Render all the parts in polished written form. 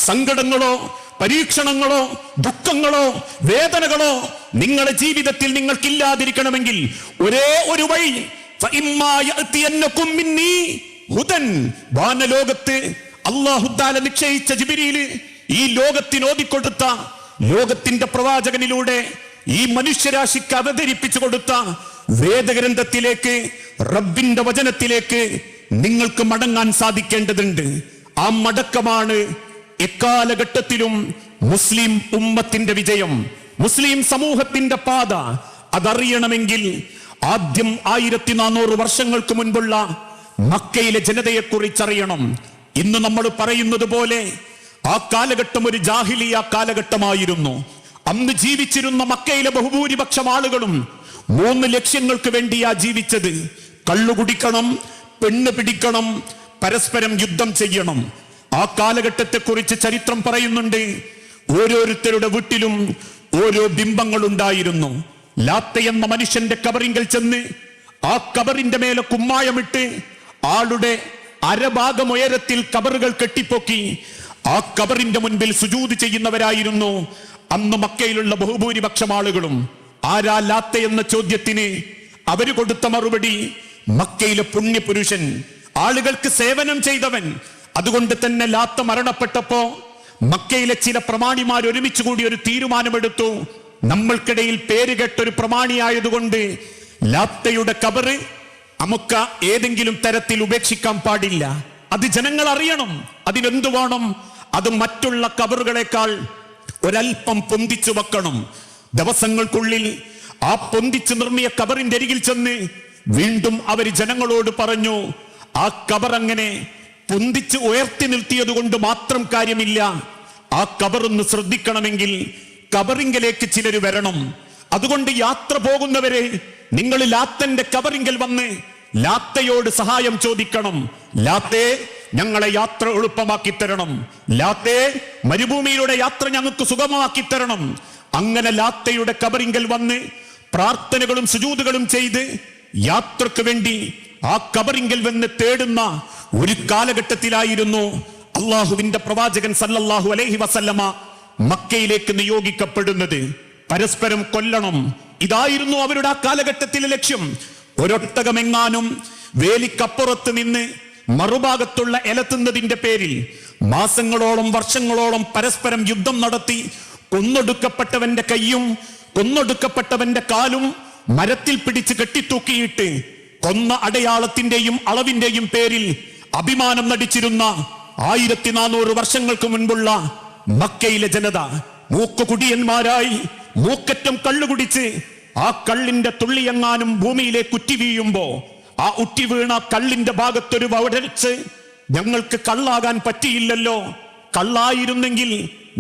സങ്കടങ്ങളോ പരീക്ഷണങ്ങളോ ദുഃഖങ്ങളോ വേദനകളോ നിങ്ങളുടെ ജീവിതത്തിൽ നിങ്ങൾക്കില്ലാതിരിക്കണമെങ്കിൽ ഒരേ ഒരു വഴി, വാനലോകത്ത് അല്ലാഹു തആല നിശ്ചയിച്ച ജിബ്രീൽ ഈ ലോകത്തിന് ഓതിക്കൊടുത്ത, ലോകത്തിന്റെ പ്രവാചകനിലൂടെ ഈ മനുഷ്യരാശിക്ക് അവതരിപ്പിച്ചു കൊടുത്ത വേദഗ്രന്ഥത്തിലേക്ക്, റബ്ബിന്റെ വചനത്തിലേക്ക് നിങ്ങൾക്ക് മടങ്ങാൻ സാധിക്കേണ്ടതുണ്ട്. ആ മടക്കമാണ് എക്കാലഘട്ടത്തിലും മുസ്ലിം ഉമ്മത്തിന്റെ വിജയം, മുസ്ലിം സമൂഹത്തിന്റെ പാത. അതറിയണമെങ്കിൽ ആദ്യം 1400 വർഷങ്ങൾക്ക് മുൻപുള്ള മക്കയിലെ ജനതയെ കുറിച്ചറിയണം. ഇന്ന് നമ്മൾ പറയുന്നത് പോലെ ആ കാലഘട്ടം ഒരു ജാഹിലിയ കാലഘട്ടമായിരുന്നു. അന്ന് ജീവിച്ചിരുന്ന മക്കയിലെ ബഹുഭൂരിപക്ഷം ആളുകളും 3 ലക്ഷ്യങ്ങൾക്ക് വേണ്ടിയാ ജീവിച്ചത്. കള്ളുകുടിക്കണം, പെണ്ണ് പിടിക്കണം, പരസ്പരം യുദ്ധം ചെയ്യണം. ആ കാലഘട്ടത്തെ കുറിച്ച് ചരിത്രം പറയുന്നുണ്ട്. ഓരോരുത്തരുടെ വീട്ടിലും ഓരോ ബിംബങ്ങൾ ഉണ്ടായിരുന്നു. ലാത്ത എന്ന മനുഷ്യന്റെ കബറിങ്കൽ ചെന്ന് ആ കബറിന്റെ മേലെ കുമ്മായമിട്ട് ആളുടെ അരഭാഗം ഉയരത്തിൽ കബറുകൾ കെട്ടിപ്പൊക്കി ആ കബറിന്റെ മുൻപിൽ സുജൂദ് ചെയ്യുന്നവരായിരുന്നു അന്ന് മക്കയിലുള്ള ബഹുഭൂരിപക്ഷം ആളുകളും. ആരാ ലാത്ത എന്ന ചോദ്യത്തിന് അവര് കൊടുത്ത മറുപടി, മക്കയിലെ പുണ്യപുരുഷൻ, ആളുകൾക്ക് സേവനം ചെയ്തവൻ. അതുകൊണ്ട് തന്നെ ലാത്ത മരണപ്പെട്ടപ്പോ മക്കയിലെ ചില പ്രമാണിമാർ ഒരുമിച്ച് കൂടി ഒരു തീരുമാനമെടുത്തു. നമ്മൾക്കിടയിൽ പേരുകെട്ടൊരു പ്രമാണിയായതുകൊണ്ട് ലാത്തയുടെ കബറ് നമുക്ക് ഏതെങ്കിലും തരത്തിൽ ഉപേക്ഷിക്കാൻ പാടില്ല. അത് ജനങ്ങൾ അറിയണം. അതിനെന്തു വേണം? അത് മറ്റുള്ള കബറുകളെക്കാൾ ഒരൽപ്പം പൊന്തിച്ചു വെക്കണം. ദിവസങ്ങൾക്കുള്ളിൽ ആ പൊന്തിച്ചു നിർമ്മിയ കബറിന്റെ അരികിൽ ചെന്ന് വീണ്ടും അവർ ജനങ്ങളോട് പറഞ്ഞു, ആ കബർ അങ്ങനെ പൊന്തിച്ച് ഉയർത്തി നിർത്തിയത് കൊണ്ട് മാത്രം കാര്യമില്ല. ആ കബറൊന്ന് ശ്രദ്ധിക്കണമെങ്കിൽ കബറിങ്കലേക്ക് ചിലര് വരണം. അതുകൊണ്ട് യാത്ര പോകുന്നവരെ നിങ്ങൾ ലാത്തന്റെ കബറിങ്കൽ വന്ന് ലാത്തയോട് സഹായം ചോദിക്കണം. ലാത്തേ, ഞങ്ങളെ യാത്ര എളുപ്പമാക്കി തരണം. ലാത്തേ, മരുഭൂമിയിലൂടെ യാത്ര ഞങ്ങൾക്ക് സുഗമമാക്കി തരണം. അങ്ങനെ ലാത്തയുടെ കബറിങ്കൽ വന്ന് പ്രാർത്ഥനകളും സുജൂദുകളും ചെയ്ത് യാത്രക്ക് വേണ്ടി ആ കബറിങ്കൽ വന്ന് തേടുന്ന ഒരു കാലഘട്ടത്തിലായിരുന്നു അള്ളാഹുവിന്റെ പ്രവാചകൻ സല്ലല്ലാഹു അലൈഹി വസല്ലമ മക്കയിലേക്ക് നിയോഗിക്കപ്പെടുന്നത്. പരസ്പരം കൊല്ലണം, ഇതായിരുന്നു അവരുടെ ആ കാലഘട്ടത്തിലെ ലക്ഷ്യം. ഒരൊട്ടകമെങ്ങാനും വേലിക്കപ്പുറത്ത് നിന്ന് മറുഭാഗത്തുള്ള എലത്തുന്നതിന്റെ പേരിൽ മാസങ്ങളോളം വർഷങ്ങളോളം പരസ്പരം യുദ്ധം നടത്തി കൊന്നൊടുക്കപ്പെട്ടവന്റെ കൈയും കൊന്നൊടുക്കപ്പെട്ടവന്റെ കാലും മരത്തിൽ പിടിച്ച് കെട്ടിത്തൂക്കിയിട്ട് കൊന്ന അടയാളത്തിന്റെയും അളവിന്റെയും പേരിൽ അഭിമാനം നടിച്ചിരുന്ന 1400 വർഷങ്ങൾക്ക് മുൻപുള്ള മക്കയിലെ ജനത മൂക്കുകുടിയന്മാരായി മൂക്കറ്റം കള്ളുകുടിച്ച് ആ കള്ളിന്റെ തുള്ളിയെങ്ങാനും ഭൂമിയിലേക്ക് ഉറ്റി വീഴുമ്പോ ആ ഉറ്റി വീണ കള്ളിന്റെ ഭാഗത്തൊരു വരച്ച്, ഞങ്ങൾക്ക് കള്ളാകാൻ പറ്റിയില്ലല്ലോ, കള്ളായിരുന്നെങ്കിൽ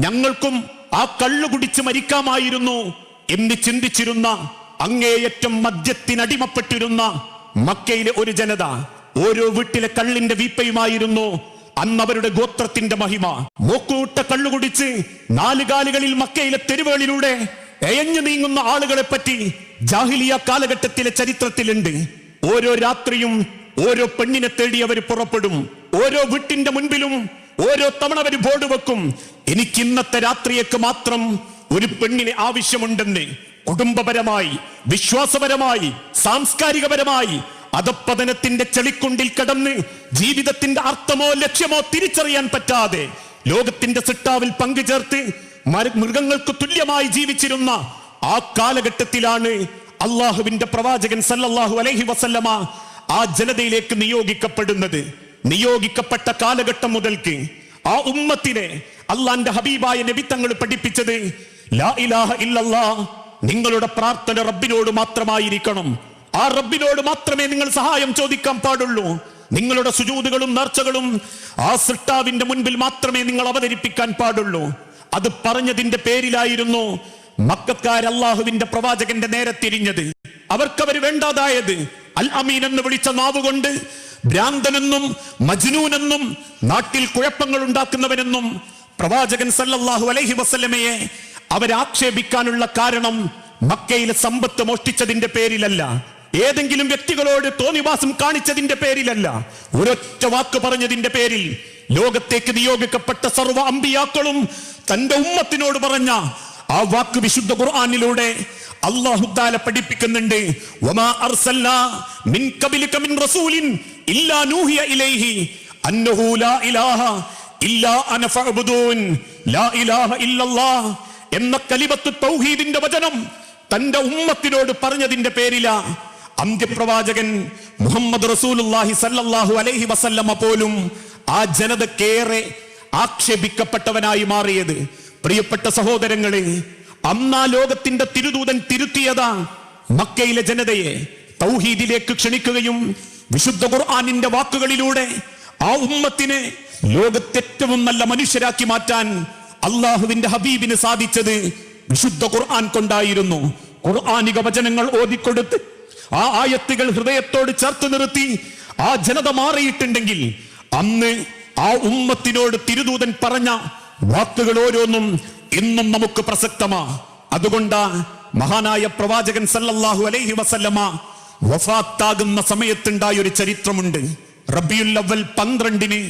ഞങ്ങൾക്കും ആ കള്ളു കുടിച്ച് മരിക്കാമായിരുന്നു എന്ന് ചിന്തിച്ചിരുന്ന, അങ്ങേയറ്റം മദ്യത്തിനടിമപ്പെട്ടിരുന്ന മക്കയിലെ ഒരു ജനത. ഓരോ വീട്ടിലെ കള്ളിന്റെ വീപ്പയുമായിരുന്നു അന്നവരുടെ ഗോത്രത്തിന്റെ മഹിമ. മൂക്കൂട്ട കള്ളുകുടിച്ച് 4 കാലുകളിൽ മക്കയിലെ തെരുവുകളിലൂടെ എയഞ്ഞു നീങ്ങുന്ന ആളുകളെ പറ്റി ജാഹിലിയ കാലഘട്ടത്തിലെ ചരിത്രത്തിലുണ്ട്. ഓരോ രാത്രിയും ഓരോ പെണ്ണിനെ തേടി അവർ പുറപ്പെടും. ഓരോ വീട്ടിന്റെ മുൻപിലും ഓരോ തവണ അവർ ബോർഡ് വെക്കും, എനിക്ക് ഇന്നത്തെ രാത്രിയേക്ക് മാത്രം ഒരു പെണ്ണിനെ ആവശ്യമുണ്ടെന്ന്. കുടുംബപരമായി, വിശ്വാസപരമായി, സാംസ്കാരികപരമായി അധപ്പതനത്തിന്റെ ചെളിക്കുണ്ടിൽ കടന്ന് ജീവിതത്തിന്റെ അർത്ഥമോ ലക്ഷ്യമോ തിരിച്ചറിയാൻ പറ്റാതെ ലോകത്തിന്റെ സിട്ടാവിൽ പങ്കുചേർത്ത് മൃഗങ്ങൾക്ക് തുല്യമായി ജീവിച്ചിരുന്ന ആ കാലഘട്ടത്തിലാണ് അള്ളാഹുവിന്റെ പ്രവാചകൻ സല്ലല്ലാഹു അലൈഹി വസല്ലമ ആ ജനതയിലേക്ക് നിയോഗിക്കപ്പെടുന്നത്. നിയോഗിക്കപ്പെട്ട കാലഘട്ടം മുതൽക്ക് ആ ഉമ്മത്തിനെ അള്ളാന്റെ ഹബീബായ നബി തങ്ങൾ പഠിപ്പിച്ചത് ലാ ഇലാഹ ഇല്ലല്ലാഹ്, നിങ്ങളുടെ പ്രാർത്ഥന റബ്ബിനോട് മാത്രമായിരിക്കണം. ആ റബ്ബിനോട് മാത്രമേ നിങ്ങൾ സഹായം ചോദിക്കാൻ പാടുള്ളൂ. നിങ്ങളുടെ സുജൂദുകളും നേർച്ചകളും ആ സൃഷ്ടാവിന്റെ മുൻപിൽ മാത്രമേ നിങ്ങൾ അവതരിപ്പിക്കാൻ പാടുള്ളൂ. അത് പറഞ്ഞതിന്റെ പേരിലായിരുന്നു മക്കക്കാർ അള്ളാഹുവിന്റെ പ്രവാചകന്റെ നേരെ തിരിഞ്ഞത്. അവർക്കവർ വേണ്ടാതായത് അൽ അമീൻ എന്ന് വിളിച്ച നാവുകൊണ്ട് ഭ്രാന്തനെന്നും മജ്നൂനെന്നും നാട്ടിൽ കുഴപ്പങ്ങൾ ഉണ്ടാക്കുന്നവനെന്നും പ്രവാചകൻ സല്ലല്ലാഹു അലൈഹി വസല്ലമയെ അവരാക്ഷേപിക്കാനുള്ള കാരണം മക്കയിലെ സമ്പത്ത് മോഷ്ടിച്ചതിന്റെ പേരിലല്ല, ഏതെങ്കിലും വ്യക്തികളോട് തോന്നിവാസം കാണിച്ചതിന്റെ പേരിലല്ല, ഒരൊറ്റ വാക്ക് പറഞ്ഞതിന്റെ പേരിൽ ലോകത്തേക്ക് നിയോഗിക്കപ്പെട്ട സർവ്വ അമ്പിയാക്കളും തന്റെ ഉമ്മത്തിനോട് പറഞ്ഞ ആ വാക്ക് വിശുദ്ധ ഖുർആനിലൂടെ അല്ലാഹു തആല പഠിപ്പിക്കുന്നുണ്ട്. വമാ അർസൽനാ മിൻ ഖബലിക മിൻ റസൂലിൻ ഇല്ലാ നൂഹിയ ഇലൈഹി അന്നഹു ലാ ഇലാഹ ഇല്ലാ അന ഫഅബ്ദൂൻ. ലാ ഇലാഹ ഇല്ലല്ലാഹ് എന്ന കലിമത്തു തൗഹീദിന്റെ വചനം തന്റെ ഉമ്മത്തിനോട് പറഞ്ഞതിന്റെ പേരിലാ അന്ത്യപ്രവാചകൻ മുഹമ്മദ് റസൂലുള്ളാഹി സല്ലല്ലാഹു അലൈഹി വസല്ലമ പോലും ആ ജനതക്കേറെ ആക്ഷേപിക്കപ്പെട്ടവനായി മാറിയത്. പ്രിയപ്പെട്ട സഹോദരങ്ങളെ, അന്നാ ലോകത്തിന്റെ തിരുദൂതൻ തിരുത്തിയതാ മക്കയിലെ ജനതയെ തൗഹീദിലേക്ക് ക്ഷണിക്കുകയും വിശുദ്ധ ഖുർആനിന്റെ വാക്കുകളിലൂടെ ആ ഉമ്മത്തിനെ ലോകത്തേറ്റവും നല്ല മനുഷ്യരാക്കി മാറ്റാൻ അള്ളാഹുവിന്റെ ഹബീബിന് സാധിച്ചത് വിശുദ്ധ ഖുർആൻ കൊണ്ടായിരുന്നു. ഖുർആനിക വചനങ്ങൾ ഓതിക്കൊടുത്ത് ആ ആയത്തുകൾ ഹൃദയത്തോട് ചേർത്ത് നിർത്തി ആ ജനത മാറിയിട്ടുണ്ടെങ്കിൽ അന്ന് ആ ഉമ്മത്തിനോട് തിരുദൂതൻ പറഞ്ഞ വാക്കുകൾ ഓരോന്നും ഇന്നും നമുക്ക് പ്രസക്തമാ. അതുകൊണ്ടാ മഹാനായ പ്രവാചകൻ സല്ലല്ലാഹു അലൈഹി വസല്ലമ വഫാത്താകുന്ന സമയത്തുണ്ടായ ഒരു ചരിത്രമുണ്ട്. റബീഉൽ അവ്വൽ 12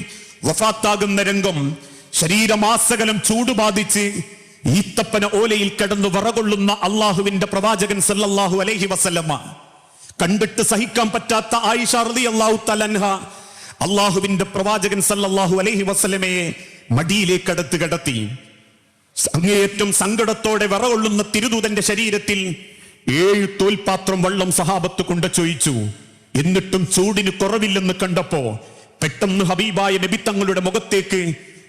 വഫാത്താകുന്ന രംഗം. ശരീരമാസകലം ചൂടുബാധിച്ച് ഈത്തപ്പന ഓലയിൽ കിടന്നു വറകൊള്ളുന്ന അള്ളാഹുവിന്റെ പ്രവാചകൻ സല്ലല്ലാഹു അലൈഹി വസല്ലമ കണ്ടിട്ട് സഹിക്കാൻ പറ്റാത്ത ആയിഷ റളിയല്ലാഹു തആല അൻഹ അള്ളാഹുവിന്റെ പ്രവാചകൻ സല്ലല്ലാഹു അലൈഹി വസല്ലമയെ മടിയിലേക്ക് അടുത്ത് കിടത്തി. അങ്ങേയറ്റം സങ്കടത്തോടെ വിറകൊള്ളുന്ന തിരുദൂതന്റെ ശരീരത്തിൽ 7 തോൽപാത്രം വെള്ളം സഹാബത്ത് കൊണ്ട് ചോദിച്ചു. എന്നിട്ടും ചൂടിന് കുറവില്ലെന്ന് കണ്ടപ്പോ പെട്ടെന്ന് ഹബീബായ നബി തങ്ങളുടെ മുഖത്തേക്ക്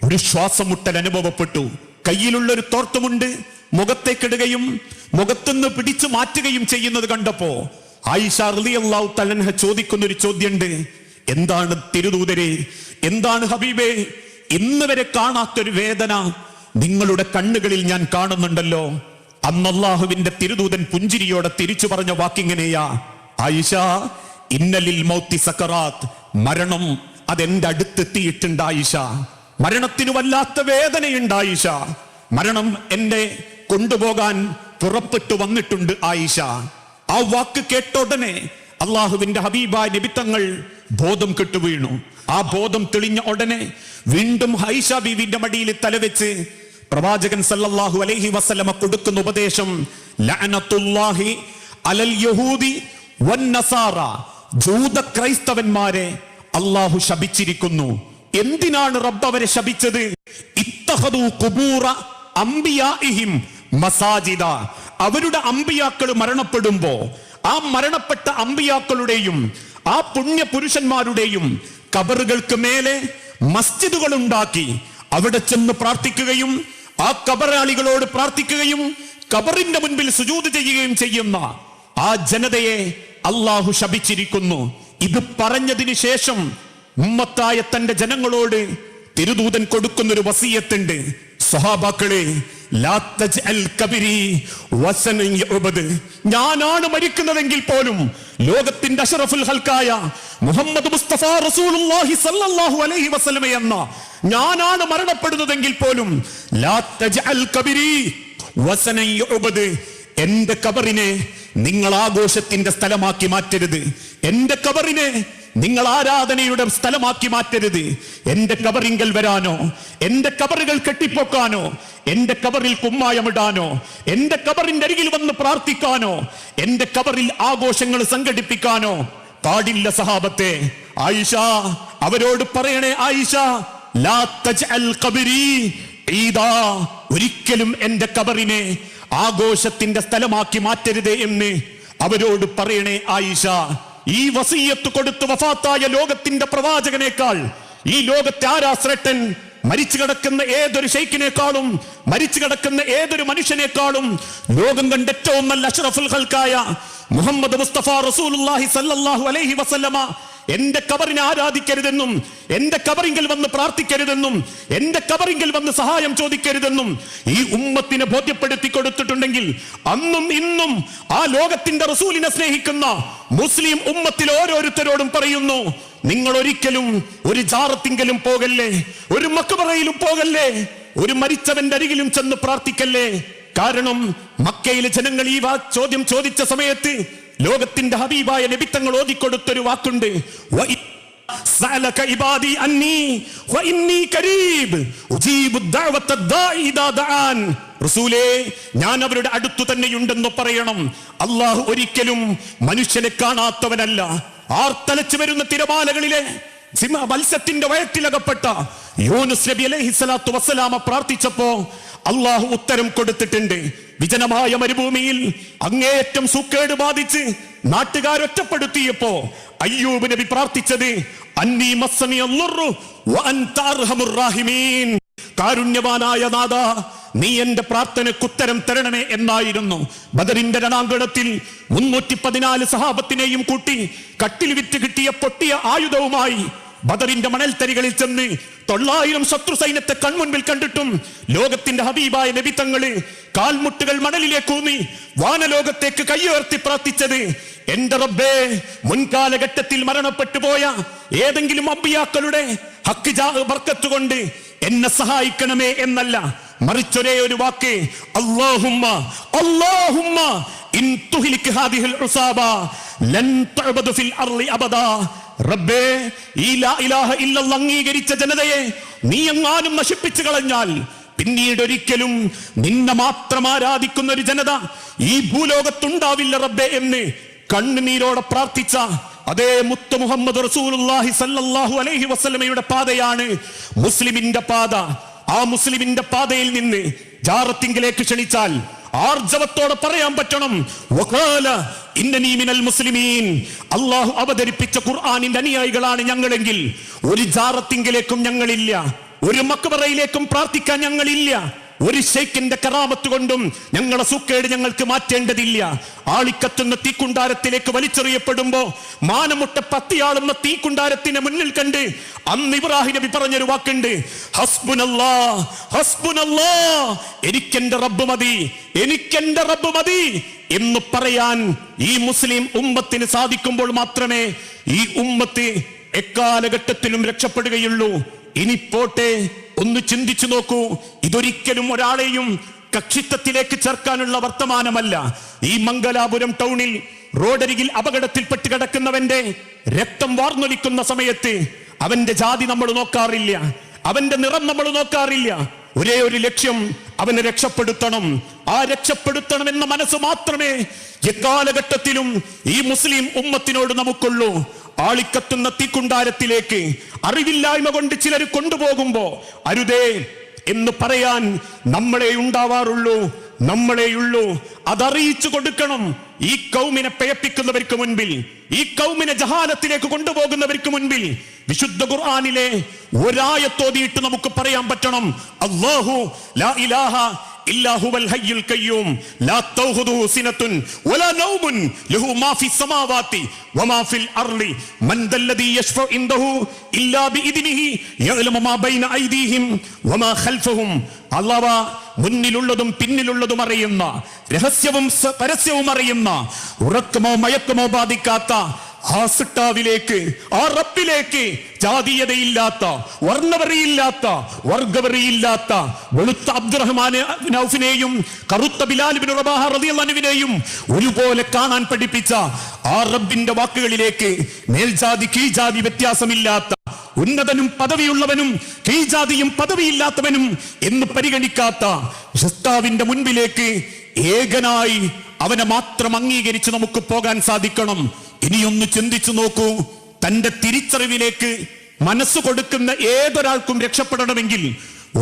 ഒരു ശ്വാസമുട്ടൽ അനുഭവപ്പെട്ടു. കയ്യിലുള്ള ഒരു തോർത്തുമുണ്ട് മുഖത്തേക്കിടുകയും മുഖത്തുനിന്ന് പിടിച്ചു മാറ്റുകയും ചെയ്യുന്നത് കണ്ടപ്പോ ആയിഷ റളിയല്ലാഹു തആല അൻഹ ചോദിക്കുന്ന ഒരു ചോദ്യമുണ്ട്. എന്താണ് തിരുദൂതരെ, എന്താണ് ഹബീബേ, ഇന്ന് വരെ കാണാത്തൊരു വേദന നിങ്ങളുടെ കണ്ണുകളിൽ ഞാൻ കാണുന്നുണ്ടല്ലോ. അന്ന് അല്ലാഹുവിന്റെ തിരുദൂതൻ പുഞ്ചിരിയോടെ തിരിച്ചു പറഞ്ഞ വാക്കിങ്ങനെയാ, ആയിഷ ഇന്നലിൽ മൗത്തി സക്കറാത്ത്, മരണം അതെന്റെ അടുത്തെത്തിയിട്ടുണ്ട് ആയിഷ. മരണത്തിന് വല്ലാത്ത വേദനയുണ്ട് ആയിഷ. മരണം എന്നെ കൊണ്ടുപോകാൻ പുറപ്പെട്ടു വന്നിട്ടുണ്ട് ആയിഷ. ആ വാക്ക് കേട്ട ഉടനെ അള്ളാഹുവിന്റെ ഹബീബായ നബി തങ്ങൾ ബോധം കെട്ടു വീണു. ആ ബോധം തെളിഞ്ഞ ഉടനെ വീണ്ടും ആയിഷ ബീവിന്റെ മടിയിൽ തലവെച്ച് പ്രവാചകൻ സല്ലല്ലാഹു അലൈഹി വസല്ലമ കൊടുക്കുന്ന ഉപദേശം, ലഅനത്തുല്ലാഹി അലൽ യഹൂദി വന്നസാറ, ജൂത ക്രൈസ്തവന്മാരെ അള്ളാഹു ശപിച്ചിരിക്കുന്നു. എന്തിനാണ് റബ്ബ് അവരെ ശപിച്ചത്? ഇത്തഖദു ഖുബൂറ അംബിയാഇഹിം മസാജിദ, അവരുടെ അമ്പിയാക്കൾ മരണപ്പെടുമ്പോ ആ മരണപ്പെട്ട അമ്പിയാക്കളുടെയും ആ പുണ്യ പുരുഷന്മാരുടെയും കബറുകൾക്ക് മേലെ മസ്ജിദുകൾ ഉണ്ടാക്കി അവിടെ ചെന്ന് പ്രാർത്ഥിക്കുകയും ആ കബറാളികളോട് പ്രാർത്ഥിക്കുകയും കബറിന്റെ മുൻപിൽ സുജൂദ് ചെയ്യുകയും ചെയ്യുന്ന ആ ജനതയെ അള്ളാഹു ശപിച്ചിരിക്കുന്നു. ഇത് പറഞ്ഞതിന് ശേഷം ഉമ്മത്തായ തന്റെ ജനങ്ങളോട് തിരുദൂതൻ കൊടുക്കുന്നൊരു വസിയത്തുണ്ട്. സ്വഹാബാക്കളെ, ലാ തജ്അൽ കബരി വസനൻ യുഅബദ്, ഞാനാണ് മരിക്കുന്നതെങ്കിൽ പോലും ലോകത്തിന്റെ അഷ്റഫുൽ ഖൽഖായ മുഹമ്മദ് മുസ്തഫ റസൂലുള്ളാഹി സ്വല്ലല്ലാഹു അലൈഹി വസല്ലമ എന്ന ഞാനാണ് മരണപ്പെടുന്നതെങ്കിൽ പോലും ലാ തജ്അൽ കബരി വസനൻ യുഅബദ്, എന്റെ കബറിനെ നിങ്ങൾ ആഘോഷത്തിന്റെ സ്ഥലമാക്കി മാറ്റരുത്. എന്റെ കബറിനെ നിങ്ങൾ ആരാധനയുടെ സ്ഥലമാക്കി മാറ്റരുത്. എന്റെ കബറിങ്കൽ വരാനോ, എന്റെ കബറുകൾ കെട്ടിപ്പൊക്കാനോ, എന്റെ കബറിൽ കുമ്മായമിടാനോ, എന്റെ കബറിന്റെ അരികിൽ വന്ന് പ്രാർത്ഥിക്കാനോ, എന്റെ കബറിൽ ആഘോഷങ്ങൾ സംഘടിപ്പിക്കാനോ പാടില്ല സഹാബത്തെ. ആയിഷ അവരോട് പറയണേ, ആയിഷ ലാ തജ്അൽ ഖബരി ഈദാ, ഒരിക്കലും എന്റെ കബറിനെ ആഘോഷത്തിന്റെ സ്ഥലമാക്കി മാറ്റരുതേ എന്ന് അവരോട് പറയണേ ആയിഷ. ഈ വസിയത്ത് കൊടുത്ത് വഫാത്തായ ലോകത്തിന്റെ പ്രവാചകനേക്കാൾ ഈ ലോകത്തെ ആരാ ശ്രേഷ്ഠൻ? മരിച്ചു കിടക്കുന്ന ഏതൊരു ശൈഖിനേക്കാളും, മരിച്ചു കിടക്കുന്ന ഏതൊരു മനുഷ്യനേക്കാളും ലോകം കണ്ട ഏറ്റവും നല്ല അഷ്റഫുൽ ഖൽഖായ മുഹമ്മദ് മുസ്തഫ റസൂലുള്ളാഹി സ്വല്ലല്ലാഹു അലൈഹി വസല്ലമ എന്റെ കബറിനെ ആരാധിക്കരുതെന്നും, എന്റെ കബറിങ്കൽ വന്ന് പ്രാർത്ഥിക്കരുതെന്നും, എന്റെ കബറിങ്കൽ വന്ന് സഹായം ചോദിക്കരുതെന്നും ഈ ഉമ്മത്തിനെ ബോധ്യപ്പെടുത്തി കൊടുത്തിട്ടുണ്ടെങ്കിൽ അന്നും ഇന്നും ആ ലോകത്തിന്റെ റസൂലിനെ സ്നേഹിക്കുന്ന മുസ്ലിം ഉമ്മത്തിൽ ഓരോരുത്തരോടും പറയുന്നു, നിങ്ങൾ ഒരിക്കലും ഒരു ജാറത്തിങ്കലും പോകല്ലേ, ഒരു മക്ബറയിലും പോകല്ലേ, ഒരു മരിച്ചവന്റെ അരികിലും ചെന്ന് പ്രാർത്ഥിക്കല്ലേ. കാരണം മക്കയിലെ ജനങ്ങൾ ഈ ചോദ്യം ചോദിച്ച സമയത്ത് ലോകത്തിന്റെ ഹബീബായ നബി തങ്ങൾ ഓതിക്കൊടുത്തൊരു വാക്കുണ്ട്, സഅലക ഇബാദി അന്നി വഇന്നി ഖരീബ് ഉജീബു ദഅവത ദാഇ ഇദാ ദഅൻ. റസൂലേ, ഞാൻ അവരുടെ അടുത്തു തന്നെയുണ്ടെന്ന് പറയണം. അല്ലാഹു ഒരിക്കലും മനുഷ്യനെ കാണാത്തവനല്ല. ആർത്തലച്ചു വരുന്ന തിരമാലകളിലെ മത്സ്യത്തിന്റെ വയറ്റിലകപ്പെട്ട യൂനുസ് നബി അലൈഹിസ്സലാത്തു വസ്സലാമ പ്രാർത്ഥിച്ചപ്പോ അള്ളാഹു ഉത്തരം കൊടുത്തിട്ടുണ്ട്. വിജനമായ മരുഭൂമിയിൽ അങ്ങേയറ്റം സൂക്കേട് ബാധിച്ച് നാട്ടുകാരൊറ്റപ്പെടുത്തിയപ്പോ അയ്യൂബ് നബി പ്രാർത്ഥിച്ചത് അന്നീ മസ്സനി അൽളുറു വഅൻത അർഹമുർ റഹീമീൻ. കാരുണ്യവാനായ നാഥാ, നീ എന്റെ പ്രാർത്ഥനയ്ക്ക് ഉത്തരം തരണമേ എന്നായിരുന്നു. ബദറിന്റെ രണാങ്കണത്തിൽ 314 സഹാബത്തിനെയും കൂട്ടി കട്ടിൽ വിറ്റ് കിട്ടിയ പൊട്ടിയ ആയുധവുമായി ബദറിന്റെ മണൽത്തരികളിൽ ചെന്ന് 900 ശത്രു സൈന്യത്തെ കൺമുൻപിൽ കണ്ടിട്ടും ലോകത്തിന്റെ ഹബീബായ നബി തങ്ങള് കാൽമുട്ടുകൾ മണലിലേക്ക് ഊന്നി വാനലോകത്തേക്ക് കയ്യുയർത്തി പ്രാർത്ഥിച്ചത് എന്റെ റബ്ബേ, മുൻകാലഘട്ടത്തിൽ മരണപ്പെട്ടു പോയ ഏതെങ്കിലും അമ്പിയാക്കളുടെ ഹക്ക് ജാഹ് ബർക്കത്ത് കൊണ്ട് എന്നെ സഹായിക്കണമേ എന്നല്ല, മറിച്ചൊരേ ഒരു വാക്ക് അല്ലാഹുമ്മ അല്ലാഹുമ്മ ഇൻ തുഹ്ലിക് ഹാദിഹിൽ ഉസാബ ലൻ തഅബദു ഫിൽ അർളി അബദാ. റബ്ബേ, ഈ ലാ ഇലാഹ ഇല്ലല്ലാഹ് അംഗീകരിച്ച ജനതയെ നീ എങ്ങാനും നശിപ്പിച്ചു കളഞ്ഞാൽ പിന്നീട് ഒരിക്കലും നിന്നെ മാത്രം ആരാധിക്കുന്ന ഒരു ജനത ഈ ഭൂലോകത്തുണ്ടാവില്ല റബ്ബേ എന്ന് കണ്ണുനീരോടെ പ്രാർത്ഥിച്ച അതേ മുത്ത് മുഹമ്മദ് റസൂലുള്ളാഹി സ്വല്ലല്ലാഹു അലൈഹി വസല്ലമയുടെ പാതയാണ് മുസ്ലിമിന്റെ പാത. ആ മുസ്ലിമിന്റെ പാതയിൽ നിന്ന് ജാറത്തിങ്കിലേക്ക് ക്ഷണിച്ചാൽ ആർജവത്തോടെ പറയാൻ പറ്റണം വഖാല ഇന്നനീ മിനൽ മുസ്ലിമീൻ. അല്ലാഹു അവതരിപ്പിച്ച ഖുർആനിന്റെ അനുയായികളാണ് ഞങ്ങളെങ്കിൽ ഒരു ജാറത്തിങ്കിലേക്കും ഞങ്ങളില്ല, ഒരു മക്ബറയിലേക്കും പ്രാർത്ഥിക്കാൻ ഞങ്ങളില്ല, ഒരു ശൈഖിന്റെ കറാമത്ത് കൊണ്ടും ഞങ്ങളെ സുക്കേട് ഞങ്ങൾക്ക് മാറ്റേണ്ടതില്ല. ആളിക്കത്തുന്ന തീക്കുണ്ടാരത്തിലേക്ക് വലിച്ചെറിയപ്പെടുമ്പോ മാനമുട്ട പത്തിയാളുന്ന തീക്കുണ്ടാരത്തിന് മുന്നിൽ കണ്ട് അന്ന് ഇബ്രാഹിം നബി പറഞ്ഞൊരു വാക്കുണ്ട്, ഹസ്ബുനല്ലാ ഹസ്ബുനല്ലാ, എനിക്കെന്റെ റബ്ബ് മതി, എനിക്കെന്റെ റബ്ബ് മതി എന്ന് പറയാൻ ഈ മുസ്ലിം ഉമ്മത്തിന് സാധിക്കുമ്പോൾ മാത്രമേ ഈ ഉമ്മത്ത് എക്കാലഘട്ടത്തിലും രക്ഷപ്പെടുകയുള്ളൂ. ഇനി പോട്ടെ, ഒന്ന് ചിന്തിച്ചു നോക്കൂ. ഇതൊരിക്കലും ഒരാളെയും കക്ഷിത്വത്തിലേക്ക് ചേർക്കാനുള്ള വർത്തമാനമല്ല. ഈ മംഗലാപുരം ടൗണിൽ റോഡരികിൽ അപകടത്തിൽപ്പെട്ട് കിടക്കുന്നവന്റെ രക്തം വാർന്നൊലിക്കുന്ന സമയത്ത് അവന്റെ ജാതി നമ്മൾ നോക്കാറില്ല, അവന്റെ നിറം നമ്മൾ നോക്കാറില്ല. ഒരേ ഒരു ലക്ഷ്യം, അവനെ രക്ഷപ്പെടുത്തണം. ആ രക്ഷപ്പെടുത്തണം എന്ന മനസ്സ് മാത്രമേ എക്കാലഘട്ടത്തിലും ഈ മുസ്ലിം ഉമ്മത്തിനോട് നമുക്കുള്ളൂ. ആളിക്കത്തുന്ന തീക്കുണ്ടാരത്തിലേക്ക് അറിവില്ലായ്മ കൊണ്ട് ചിലർ കൊണ്ടുപോകുമ്പോ അരുതേ എന്ന് പറയാൻ നമ്മളെ നമ്മളെയുള്ളൂ. അതറിയിച്ചു കൊടുക്കണം. ഈ കൗമിനെ പേപ്പിക്കുന്നവർക്ക് മുൻപിൽ, ഈ കൗമിനെ ജഹാലത്തിലേക്ക് കൊണ്ടുപോകുന്നവർക്ക് മുൻപിൽ വിശുദ്ധ ഖുർആനിലെ ഒരായത്തോതിയിട്ട് നമുക്ക് പറയാൻ പറ്റണം, അല്ലാഹു ലാ ഇലാഹ ഇല്ലാ ഹുവൽ ഹയ്യുൽ ഖയ്യൂം ലാ തൗഖുദുഹു സിനത്തുൻ വലാ നൗമുൻ ലഹു മാ ഫിസ് സമാവാതി വമാ ഫിൽ അർളി മൻ ദല്ലദീ യശ്ഫഉ ഇൻദഹു ഇല്ലാ ബിഇദ്നിഹി യഅലമു മാ ബൈന ഐദീഹിം വമാ ഖൽഫഹും. അല്ലാഹു മുന്നിലുള്ളതും പിന്നിലുള്ളതും അറിയുന്ന, രഹസ്യവും പരസ്യവും അറിയുന്ന, ഉറക്കമോ മയക്കമോ ബാധിക്കാത്ത ആ സിട്ടാവിലേക്ക്, ആ റബ്ബിലേക്ക് ജാതീയതയില്ലാത്ത, വർണ്ണവെറിയില്ലാത്ത, വർഗവെറിയില്ലാത്ത വെളുത്ത അബ്ദുറഹ്മാൻ ഔഫിനെയും കറുത്ത ബിലാൽ ഇബ്നു റബാഹ റളിയല്ലാഹു അൻഹുവിനെയും ഒരുപോലെ കാണാൻ പഠിപ്പിച്ച ആ റബ്ബിന്റെ വാക്കുകളിലേക്ക് മേൽജാതി കീഴ്ജാതി വ്യത്യാസമില്ലാത്ത, ഉന്നതനും പദവിയുള്ളവനും കീഴ്ജാതിയും പദവിയില്ലാത്തവനും എന്ന് പരിഗണിക്കാത്ത സൃഷ്ടാവിന്റെ മുൻപിലേക്ക് ഏകനായി അവനെ മാത്രം അംഗീകരിച്ച് നമുക്ക് പോകാൻ സാധിക്കണം. ഇനിയൊന്ന് ചിന്തിച്ചു നോക്കൂ. തന്റെ തിരിച്ചറിവിലേക്ക് മനസ്സ് കൊടുക്കുന്ന ഏതൊരാൾക്കും രക്ഷപ്പെടണമെങ്കിൽ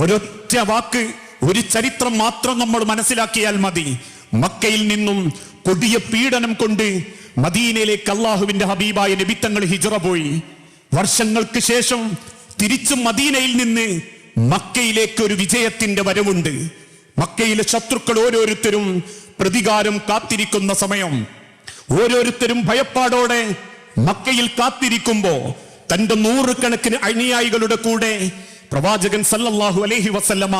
ഒരൊറ്റ വാക്ക്, ഒരു ചരിത്രം മാത്രം നമ്മൾ മനസ്സിലാക്കിയാൽ മതി. മക്കയിൽ നിന്നും കൊടിയ പീഡനം കൊണ്ട് മദീനയിലേക്ക് അള്ളാഹുവിന്റെ ഹബീബായ നബി തങ്ങൾ ഹിജ്റ പോയി. വർഷങ്ങൾക്ക് ശേഷം തിരിച്ചു മദീനയിൽ നിന്ന് മക്കയിലേക്ക് ഒരു വിജയത്തിന്റെ വരവുണ്ട്. മക്കയിലെ ശത്രുക്കൾ ഓരോരുത്തരും പ്രതികാരം കാത്തിരിക്കുന്ന സമയം, ഓരോരുത്തരും ഭയപ്പാടോടെ മക്കയിൽ കാത്തിരിക്കുമ്പോ തന്റെ 100 കണക്കിന് അനുയായികളുടെ കൂടെ പ്രവാചകൻ സല്ലല്ലാഹു അലൈഹി വസല്ലമ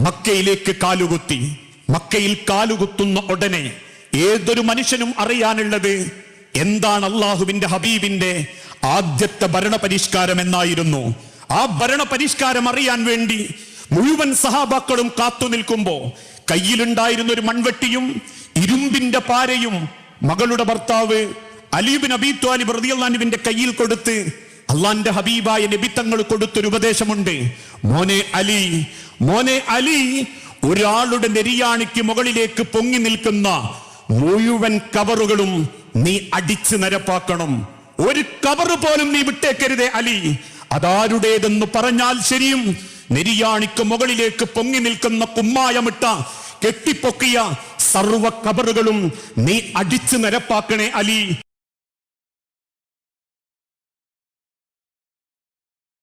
മക്കയിലേക്ക് കാലുകുത്തി. മക്കയിൽ കാലുകുത്തുന്ന ഉടനെ ഏതൊരു മനുഷ്യനും അറിയാനുള്ളത് എന്താണ് അള്ളാഹുവിന്റെ ഹബീബിന്റെ ആദ്യത്തെ ഭരണ പരിഷ്കാരം എന്നായിരുന്നു. ആ ഭരണ പരിഷ്കാരം അറിയാൻ വേണ്ടി മുഴുവൻ സഹാബാക്കളും കാത്തു നിൽക്കുമ്പോ കയ്യിലുണ്ടായിരുന്ന ഒരു മൺവെട്ടിയും ഇരുമ്പിന്റെ പാരയും മകളുടെ ഭർത്താവ് അലി ഇബ്നു അബീ ത്വാലിബ് റളിയല്ലാഹു അൻഹുവിന്റെ കയ്യിൽ കൊടുത്ത് അള്ളാന്റെ ഹബീബായ നബി തങ്ങൾ കൊടുത്തൊരു ഉപദേശമുണ്ട്. മോനെ അലി, ഒരാളുടെ നെരിയാണിക്ക് മുകളിലേക്ക് പൊങ്ങി നിൽക്കുന്ന മുഴുവൻ കവറുകളും നീ അടിച്ചു നിരപ്പാക്കണം. ഒരു കവറ് പോലും നീ വിട്ടേക്കരുതേ അലി. അതാരുടേതെന്ന് പറഞ്ഞാൽ ശരിയും, നെരിയാണിക്ക് മുകളിലേക്ക് പൊങ്ങി നിൽക്കുന്ന കുമ്മായമിട്ട കെട്ടിപ്പൊക്കിയ സർവ കബറുകളും നീ അടിച്ചു നിരപ്പാക്കണേ അലി.